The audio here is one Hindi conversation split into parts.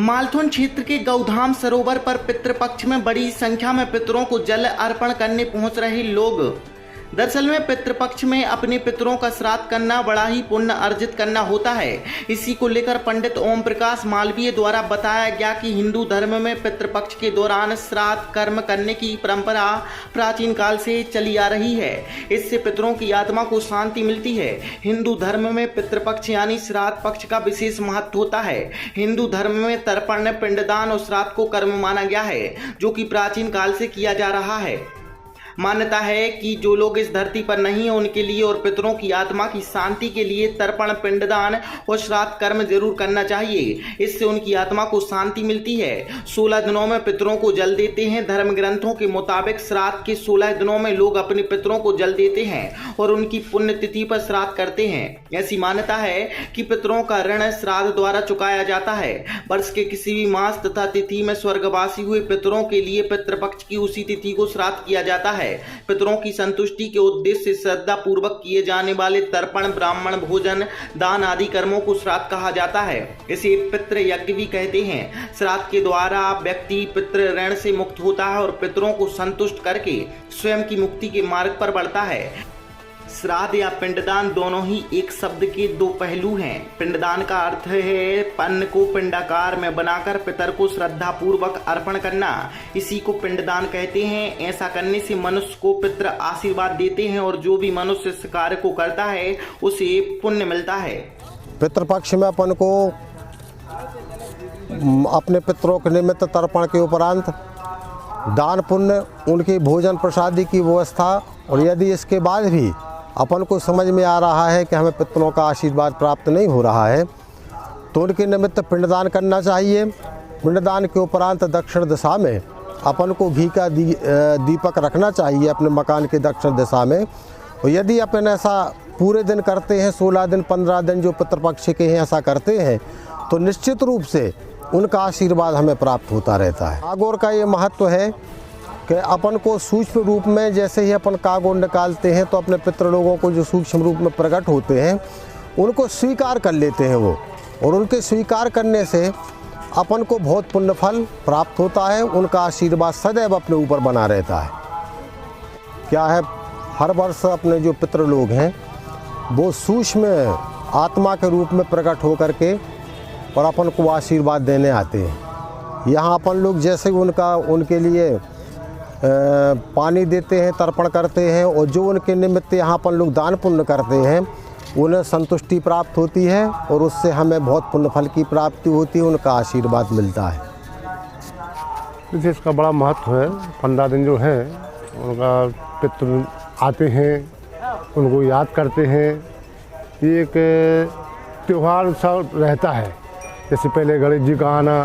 मालथुन क्षेत्र के गौधाम सरोवर पर पितृपक्ष में बड़ी संख्या में पितरों को जल अर्पण करने पहुंच रहे लोग। दरअसल में पितृपक्ष में अपने पितरों का श्राद्ध करना बड़ा ही पुण्य अर्जित करना होता है। इसी को लेकर पंडित ओम प्रकाश मालवीय द्वारा बताया गया कि हिंदू धर्म में पितृपक्ष के दौरान श्राद्ध कर्म करने की परंपरा प्राचीन काल से चली आ रही है। इससे पितरों की आत्मा को शांति मिलती है। हिंदू धर्म में पितृपक्ष यानी श्राद्ध पक्ष का विशेष महत्व होता है। हिंदू धर्म में तर्पण, पिंडदान और श्राद्ध को कर्म माना गया है, जो कि प्राचीन काल से किया जा रहा है। मान्यता है कि जो लोग इस धरती पर नहीं हैं, उनके लिए और पितरों की आत्मा की शांति के लिए तर्पण, पिंडदान और श्राद्ध कर्म जरूर करना चाहिए। इससे उनकी आत्मा को शांति मिलती है। 16 दिनों में पितरों को जल देते हैं। धर्म ग्रंथों के मुताबिक श्राद्ध के 16 दिनों में लोग अपने पितरों को जल देते हैं और उनकी पुण्य तिथि पर श्राद्ध करते हैं। ऐसी मान्यता है कि पितरों का ऋण श्राद्ध द्वारा चुकाया जाता है। वर्ष के किसी भी मास तथा तिथि में स्वर्गवासी हुए पितरों के लिए पितृपक्ष की उसी तिथि को श्राद्ध किया जाता है। पितरों की संतुष्टि के उद्देश्य से श्रद्धा पूर्वक किए जाने वाले तर्पण, ब्राह्मण भोजन, दान आदि कर्मों को श्राद्ध कहा जाता है। इसे पितृ यज्ञ भी कहते हैं। श्राद्ध के द्वारा व्यक्ति पितृ ऋण से मुक्त होता है और पितरों को संतुष्ट करके स्वयं की मुक्ति के मार्ग पर बढ़ता है। श्राद्ध या पिंडदान दोनों ही एक शब्द के दो पहलू हैं। पिंडदान का अर्थ है अन्न को पिंडाकार में बनाकर पितर को श्रद्धा पूर्वक अर्पण करना। इसी को पिंडदान कहते हैं। ऐसा करने से मनुष्य को पितर आशीर्वाद देते हैं और जो भी मनुष्य इस कार्य को करता है उसे पुण्य मिलता है। पितृपक्ष में अपन को अपने पितरों के निमित्त तर्पण के उपरांत दान पुण्य, उनकी भोजन प्रसादी की व्यवस्था, और यदि इसके बाद भी अपन को समझ में आ रहा है कि हमें पितरों का आशीर्वाद प्राप्त नहीं हो रहा है, तो उनके निमित्त पिंडदान करना चाहिए। पिंडदान के उपरांत दक्षिण दिशा में अपन को घी का दीपक रखना चाहिए अपने मकान के दक्षिण दिशा में। और यदि अपन ऐसा पूरे दिन करते हैं, 16 दिन 15 दिन जो पितृपक्ष के हैं ऐसा करते हैं, तो निश्चित रूप से उनका आशीर्वाद हमें प्राप्त होता रहता है। कागोर का ये महत्व है कि अपन को सूक्ष्म रूप में जैसे ही अपन कागोर निकालते हैं तो अपने पितृ लोगों को जो सूक्ष्म रूप में प्रकट होते हैं उनको स्वीकार कर लेते हैं वो, और उनके स्वीकार करने से अपन को बहुत पुण्य फल प्राप्त होता है। उनका आशीर्वाद सदैव अपने ऊपर बना रहता है। क्या है, हर वर्ष अपने जो पितृ लोग हैं वो सूक्ष्म आत्मा के रूप में प्रकट होकर के और अपन को आशीर्वाद देने आते हैं। यहाँ अपन लोग जैसे उनके लिए पानी देते हैं, तर्पण करते हैं, और जो उनके निमित्त यहाँ अपन लोग दान पुण्य करते हैं उन्हें संतुष्टि प्राप्त होती है और उससे हमें बहुत पुण्य फल की प्राप्ति होती है, उनका आशीर्वाद मिलता है। जैसे इसका बड़ा महत्व है। 15 दिन जो है उनका पितृ आते हैं, उनको याद करते हैं। ये एक त्यौहार सा रहता है। जैसे पहले गणेश जी का आना,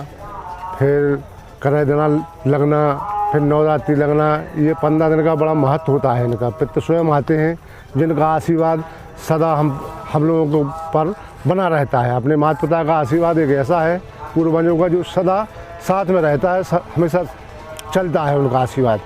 फिर करह दिना लगना, फिर नवरात्रि लगना, ये 15 दिन का बड़ा महत्व होता है इनका। पितृ स्वयं आते हैं जिनका आशीर्वाद सदा हम लोगों के पर बना रहता है। अपने माता पिता का आशीर्वाद एक ऐसा है पूर्वजों का जो सदा साथ में रहता है, हमेशा चलता है उनका आशीर्वाद।